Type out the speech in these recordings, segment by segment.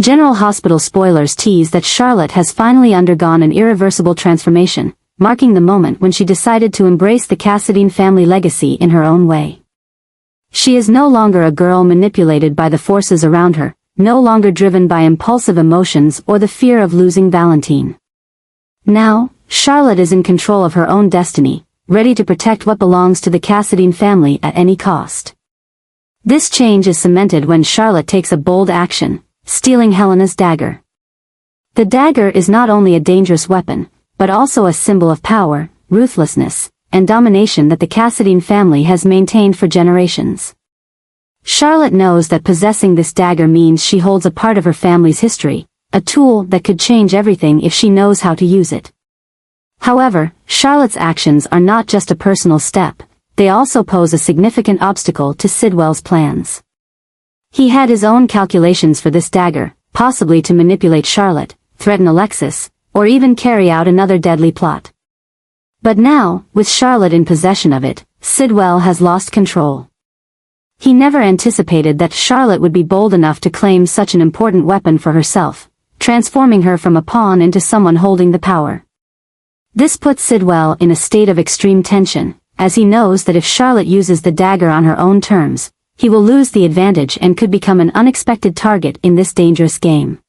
General Hospital spoilers tease that Charlotte has finally undergone an irreversible transformation, marking the moment when she decided to embrace the Cassadine family legacy in her own way. She is no longer a girl manipulated by the forces around her, no longer driven by impulsive emotions or the fear of losing Valentine. Now, Charlotte is in control of her own destiny, ready to protect what belongs to the Cassadine family at any cost. This change is cemented when Charlotte takes a bold action, stealing Helena's dagger. The dagger is not only a dangerous weapon, but also a symbol of power, ruthlessness, and domination that the Cassadine family has maintained for generations. Charlotte knows that possessing this dagger means she holds a part of her family's history, a tool that could change everything if she knows how to use it. However, Charlotte's actions are not just a personal step, they also pose a significant obstacle to Sidwell's plans. He had his own calculations for this dagger, possibly to manipulate Charlotte, threaten Alexis, or even carry out another deadly plot. But now, with Charlotte in possession of it, Sidwell has lost control. He never anticipated that Charlotte would be bold enough to claim such an important weapon for herself, transforming her from a pawn into someone holding the power. This puts Sidwell in a state of extreme tension, as he knows that if Charlotte uses the dagger on her own terms, he will lose the advantage and could become an unexpected target in this dangerous game.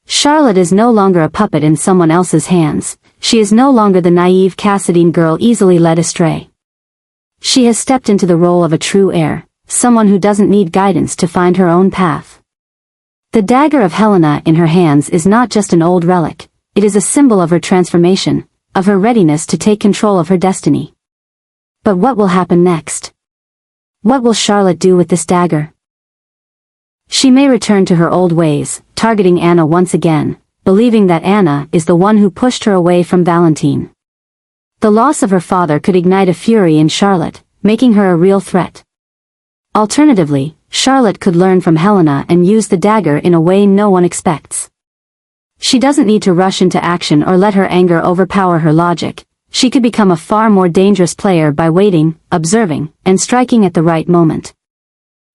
Charlotte is no longer a puppet in someone else's hands, she is no longer the naive Cassadine girl easily led astray. She has stepped into the role of a true heir, someone who doesn't need guidance to find her own path. The dagger of Helena in her hands is not just an old relic, it is a symbol of her transformation, of her readiness to take control of her destiny. But what will happen next? What will Charlotte do with this dagger? She may return to her old ways, targeting Anna once again, believing that Anna is the one who pushed her away from Valentine. The loss of her father could ignite a fury in Charlotte, making her a real threat. Alternatively, Charlotte could learn from Helena and use the dagger in a way no one expects. She doesn't need to rush into action or let her anger overpower her logic. She could become a far more dangerous player by waiting, observing, and striking at the right moment.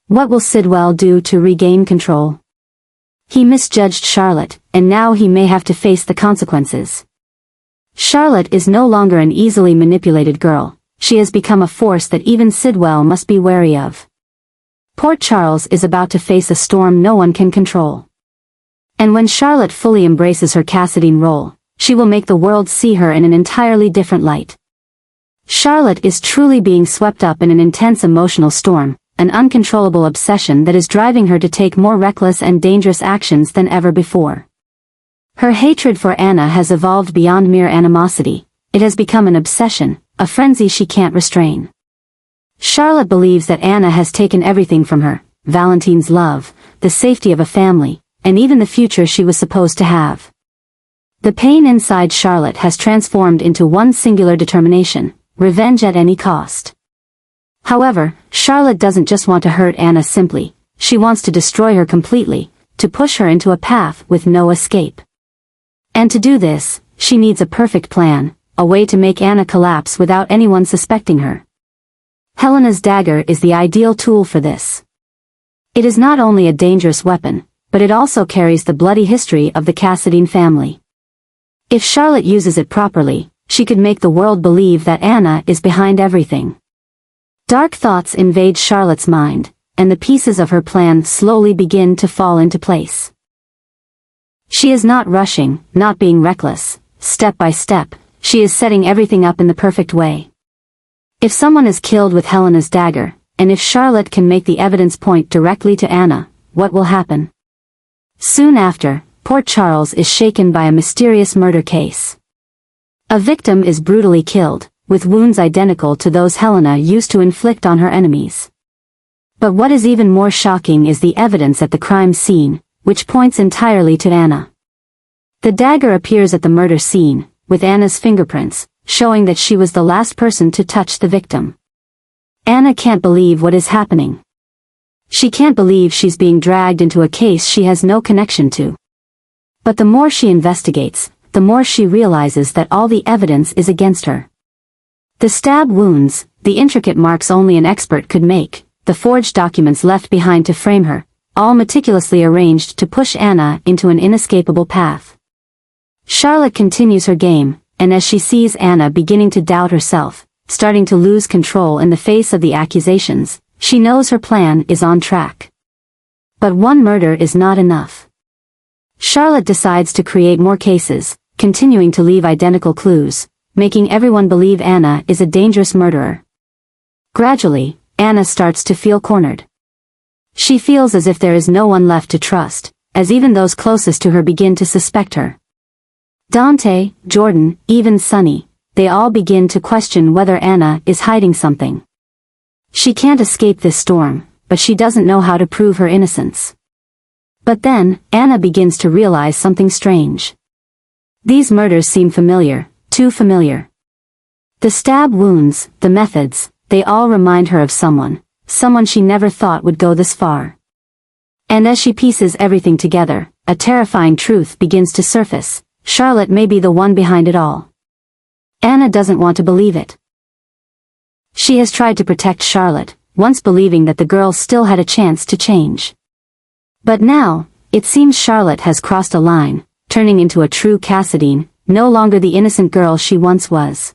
What will Sidwell do to regain control? He misjudged Charlotte, and now he may have to face the consequences. Charlotte is no longer an easily manipulated girl, she has become a force that even Sidwell must be wary of. Port Charles is about to face a storm no one can control. And when Charlotte fully embraces her Cassadine role, she will make the world see her in an entirely different light. Charlotte is truly being swept up in an intense emotional storm, an uncontrollable obsession that is driving her to take more reckless and dangerous actions than ever before. Her hatred for Anna has evolved beyond mere animosity, it has become an obsession, a frenzy she can't restrain. Charlotte believes that Anna has taken everything from her, Valentine's love, the safety of a family, and even the future she was supposed to have. The pain inside Charlotte has transformed into one singular determination, revenge at any cost. However, Charlotte doesn't just want to hurt Anna simply, she wants to destroy her completely, to push her into a path with no escape. And to do this, she needs a perfect plan, a way to make Anna collapse without anyone suspecting her. Helena's dagger is the ideal tool for this. It is not only a dangerous weapon, but it also carries the bloody history of the Cassadine family. If Charlotte uses it properly, she could make the world believe that Anna is behind everything. Dark thoughts invade Charlotte's mind, and the pieces of her plan slowly begin to fall into place. She is not rushing, not being reckless, step by step, she is setting everything up in the perfect way. If someone is killed with Helena's dagger, and if Charlotte can make the evidence point directly to Anna, what will happen? Soon after, Port Charles is shaken by a mysterious murder case. A victim is brutally killed, with wounds identical to those Helena used to inflict on her enemies. But what is even more shocking is the evidence at the crime scene, which points entirely to Anna. The dagger appears at the murder scene, with Anna's fingerprints, showing that she was the last person to touch the victim. Anna can't believe what is happening. She can't believe she's being dragged into a case she has no connection to. But the more she investigates, the more she realizes that all the evidence is against her. The stab wounds, the intricate marks only an expert could make, the forged documents left behind to frame her, all meticulously arranged to push Anna into an inescapable path. Charlotte continues her game, and as she sees Anna beginning to doubt herself, starting to lose control in the face of the accusations, she knows her plan is on track. But one murder is not enough. Charlotte decides to create more cases, continuing to leave identical clues, making everyone believe Anna is a dangerous murderer. Gradually, Anna starts to feel cornered. She feels as if there is no one left to trust, as even those closest to her begin to suspect her. Dante, Jordan, even Sunny, they all begin to question whether Anna is hiding something. She can't escape this storm, but she doesn't know how to prove her innocence. But then, Anna begins to realize something strange. These murders seem familiar, too familiar. The stab wounds, the methods, they all remind her of someone she never thought would go this far. And as she pieces everything together, a terrifying truth begins to surface: Charlotte may be the one behind it all. Anna doesn't want to believe it. She has tried to protect Charlotte, once believing that the girl still had a chance to change. But now, it seems Charlotte has crossed a line, turning into a true Cassadine, no longer the innocent girl she once was.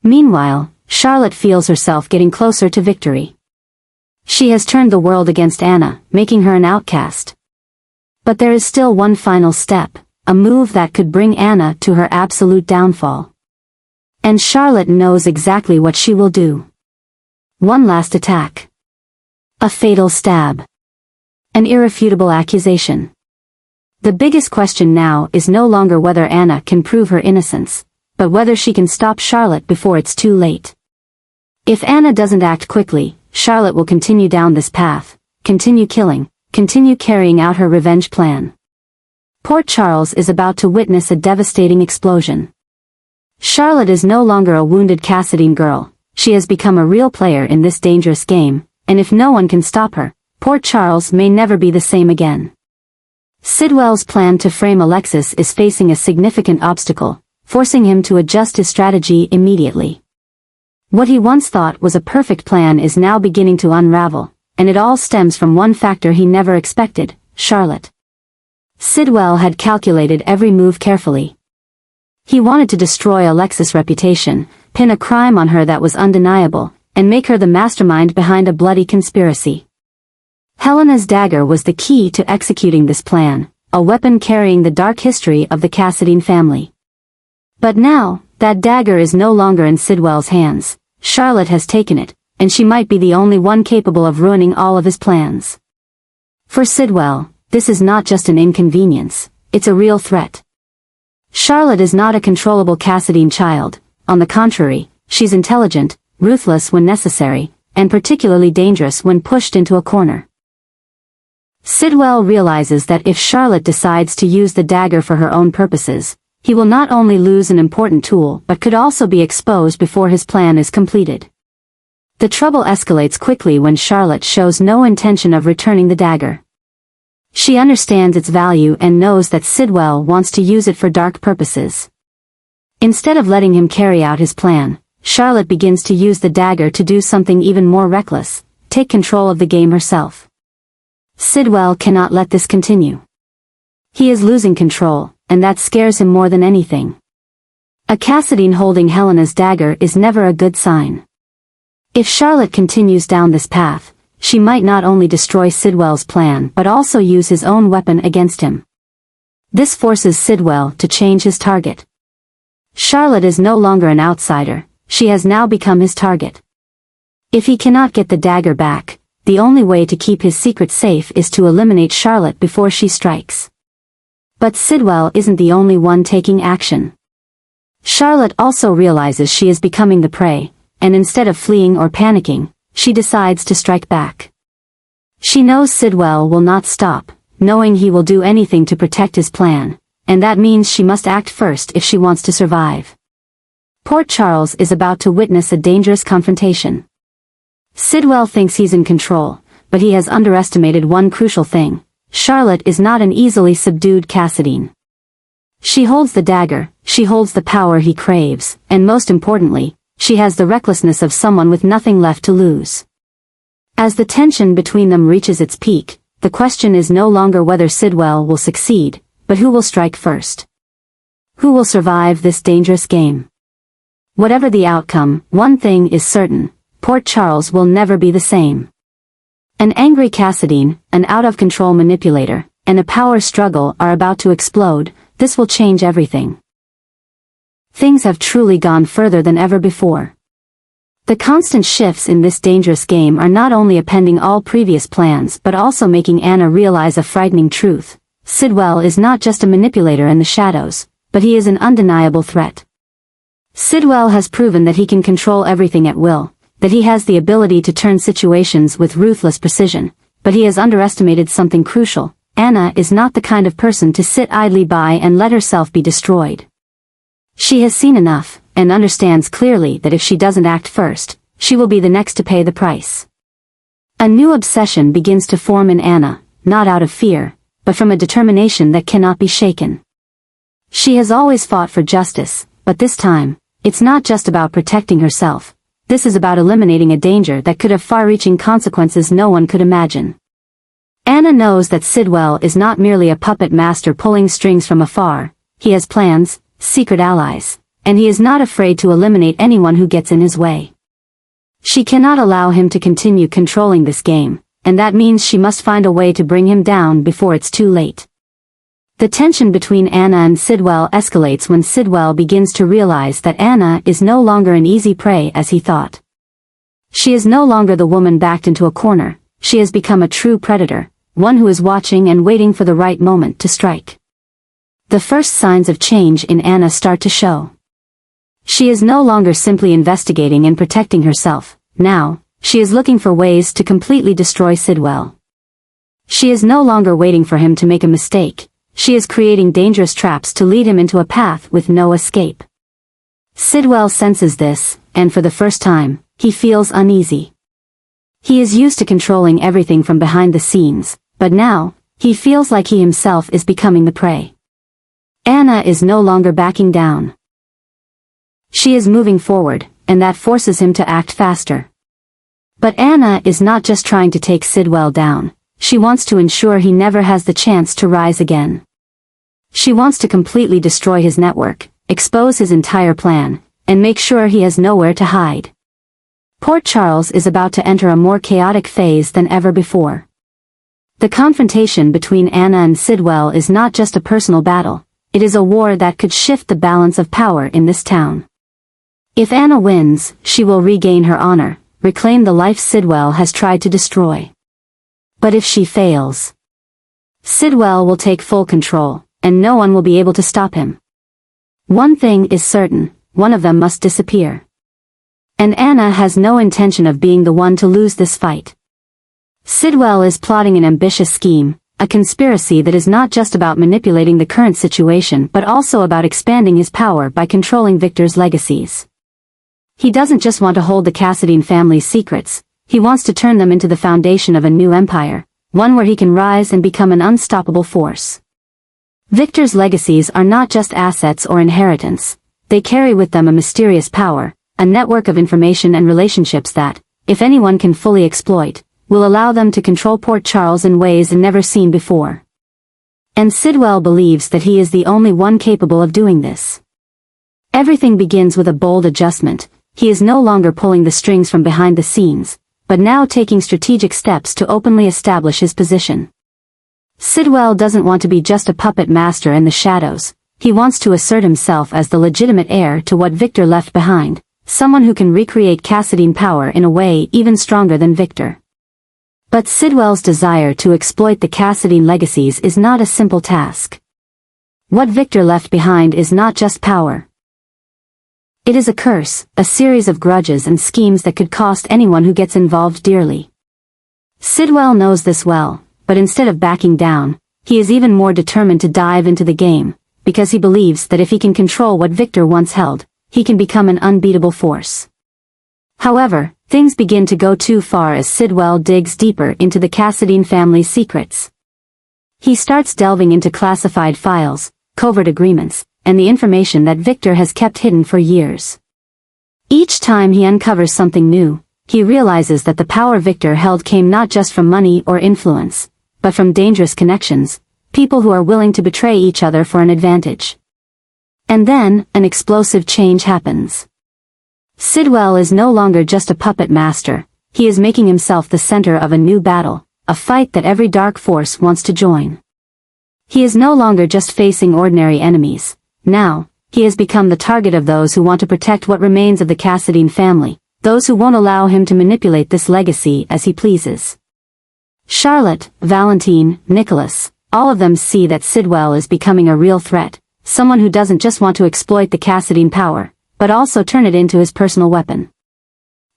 Meanwhile, Charlotte feels herself getting closer to victory. She has turned the world against Anna, making her an outcast. But there is still one final step, a move that could bring Anna to her absolute downfall. And Charlotte knows exactly what she will do. One last attack. A fatal stab. An irrefutable accusation. The biggest question now is no longer whether Anna can prove her innocence, but whether she can stop Charlotte before it's too late. If Anna doesn't act quickly, Charlotte will continue down this path, continue killing, continue carrying out her revenge plan. Port Charles is about to witness a devastating explosion. Charlotte is no longer a wounded Cassadine girl, she has become a real player in this dangerous game, and if no one can stop her, Port Charles may never be the same again. Sidwell's plan to frame Alexis is facing a significant obstacle, forcing him to adjust his strategy immediately. What he once thought was a perfect plan is now beginning to unravel, and it all stems from one factor he never expected: Charlotte. Sidwell had calculated every move carefully. He wanted to destroy Alexis' reputation, pin a crime on her that was undeniable, and make her the mastermind behind a bloody conspiracy. Helena's dagger was the key to executing this plan, a weapon carrying the dark history of the Cassadine family. But now, that dagger is no longer in Sidwell's hands. Charlotte has taken it, and she might be the only one capable of ruining all of his plans. For Sidwell, this is not just an inconvenience, it's a real threat. Charlotte is not a controllable Cassadine child, on the contrary, she's intelligent, ruthless when necessary, and particularly dangerous when pushed into a corner. Sidwell realizes that if Charlotte decides to use the dagger for her own purposes, he will not only lose an important tool but could also be exposed before his plan is completed. The trouble escalates quickly when Charlotte shows no intention of returning the dagger. She understands its value and knows that Sidwell wants to use it for dark purposes. Instead of letting him carry out his plan, Charlotte begins to use the dagger to do something even more reckless: take control of the game herself. Sidwell cannot let this continue. He is losing control, and that scares him more than anything. A Cassadine holding Helena's dagger is never a good sign. If Charlotte continues down this path, she might not only destroy Sidwell's plan but also use his own weapon against him. This forces Sidwell to change his target. Charlotte is no longer an outsider, she has now become his target. If he cannot get the dagger back, the only way to keep his secret safe is to eliminate Charlotte before she strikes. But Sidwell isn't the only one taking action. Charlotte also realizes she is becoming the prey, and instead of fleeing or panicking, she decides to strike back. She knows Sidwell will not stop, knowing he will do anything to protect his plan, and that means she must act first if she wants to survive. Port Charles is about to witness a dangerous confrontation. Sidwell thinks he's in control, but he has underestimated one crucial thing: Charlotte is not an easily subdued Cassadine. She holds the dagger, she holds the power he craves, and most importantly, she has the recklessness of someone with nothing left to lose. As the tension between them reaches its peak, the question is no longer whether Sidwell will succeed, but who will strike first. Who will survive this dangerous game? Whatever the outcome, one thing is certain: Port Charles will never be the same. An angry Cassadine, an out-of-control manipulator, and a power struggle are about to explode. This will change everything. Things have truly gone further than ever before. The constant shifts in this dangerous game are not only upending all previous plans but also making Anna realize a frightening truth. Sidwell is not just a manipulator in the shadows, but he is an undeniable threat. Sidwell has proven that he can control everything at will, that he has the ability to turn situations with ruthless precision, but he has underestimated something crucial. Anna is not the kind of person to sit idly by and let herself be destroyed. She has seen enough, and understands clearly that if she doesn't act first, she will be the next to pay the price. A new obsession begins to form in Anna, not out of fear, but from a determination that cannot be shaken. She has always fought for justice, but this time, it's not just about protecting herself. This is about eliminating a danger that could have far-reaching consequences no one could imagine. Anna knows that Sidwell is not merely a puppet master pulling strings from afar. He has plans, secret allies, and he is not afraid to eliminate anyone who gets in his way. She cannot allow him to continue controlling this game, and that means she must find a way to bring him down before it's too late. The tension between Anna and Sidwell escalates when Sidwell begins to realize that Anna is no longer an easy prey as he thought. She is no longer the woman backed into a corner. She has become a true predator, one who is watching and waiting for the right moment to strike. The first signs of change in Anna start to show. She is no longer simply investigating and protecting herself. Now, she is looking for ways to completely destroy Sidwell. She is no longer waiting for him to make a mistake. She is creating dangerous traps to lead him into a path with no escape. Sidwell senses this, and for the first time, he feels uneasy. He is used to controlling everything from behind the scenes, but now, he feels like he himself is becoming the prey. Anna is no longer backing down. She is moving forward, and that forces him to act faster. But Anna is not just trying to take Sidwell down. She wants to ensure he never has the chance to rise again. She wants to completely destroy his network, expose his entire plan, and make sure he has nowhere to hide. Port Charles is about to enter a more chaotic phase than ever before. The confrontation between Anna and Sidwell is not just a personal battle. It is a war that could shift the balance of power in this town. If Anna wins, she will regain her honor, reclaim the life Sidwell has tried to destroy. But if she fails, Sidwell will take full control, and no one will be able to stop him. One thing is certain: one of them must disappear. And Anna has no intention of being the one to lose this fight. Sidwell is plotting an ambitious scheme, a conspiracy that is not just about manipulating the current situation but also about expanding his power by controlling Victor's legacies. He doesn't just want to hold the Cassadine family's secrets. He wants to turn them into the foundation of a new empire, one where he can rise and become an unstoppable force. Victor's legacies are not just assets or inheritance. They carry with them a mysterious power, a network of information and relationships that, if anyone can fully exploit, will allow them to control Port Charles in ways never seen before. And Sidwell believes that he is the only one capable of doing this. Everything begins with a bold adjustment. He is no longer pulling the strings from behind the scenes, but now taking strategic steps to openly establish his position. Sidwell doesn't want to be just a puppet master in the shadows. He wants to assert himself as the legitimate heir to what Victor left behind, someone who can recreate Cassadine power in a way even stronger than Victor. But Sidwell's desire to exploit the Cassadine legacies is not a simple task. What Victor left behind is not just power. It is a curse, a series of grudges and schemes that could cost anyone who gets involved dearly. Sidwell knows this well, but instead of backing down, he is even more determined to dive into the game, because he believes that if he can control what Victor once held, he can become an unbeatable force. However, things begin to go too far as Sidwell digs deeper into the Cassadine family's secrets. He starts delving into classified files, covert agreements, and the information that Victor has kept hidden for years. Each time he uncovers something new, he realizes that the power Victor held came not just from money or influence, but from dangerous connections, people who are willing to betray each other for an advantage. And then, an explosive change happens. Sidwell is no longer just a puppet master, he is making himself the center of a new battle, a fight that every dark force wants to join. He is no longer just facing ordinary enemies. Now, he has become the target of those who want to protect what remains of the Cassadine family, those who won't allow him to manipulate this legacy as he pleases. Charlotte, Valentine, Nicholas, all of them see that Sidwell is becoming a real threat, someone who doesn't just want to exploit the Cassadine power, but also turn it into his personal weapon.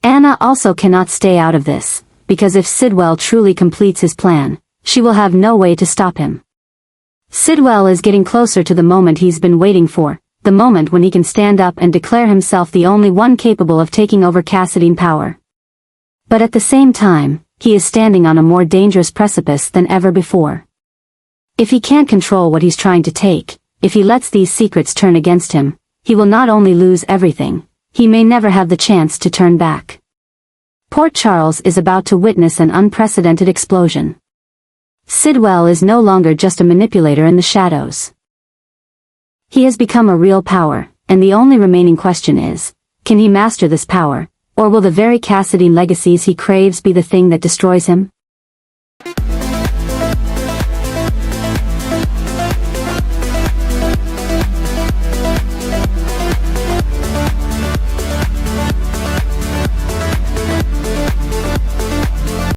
Anna also cannot stay out of this, because if Sidwell truly completes his plan, she will have no way to stop him. Sidwell is getting closer to the moment he's been waiting for, the moment when he can stand up and declare himself the only one capable of taking over Cassadine power. But at the same time, he is standing on a more dangerous precipice than ever before. If he can't control what he's trying to take, if he lets these secrets turn against him, he will not only lose everything, he may never have the chance to turn back. Port Charles is about to witness an unprecedented explosion. Sidwell is no longer just a manipulator in the shadows. He has become a real power, and the only remaining question is, can he master this power, or will the very Cassadine legacies he craves be the thing that destroys him?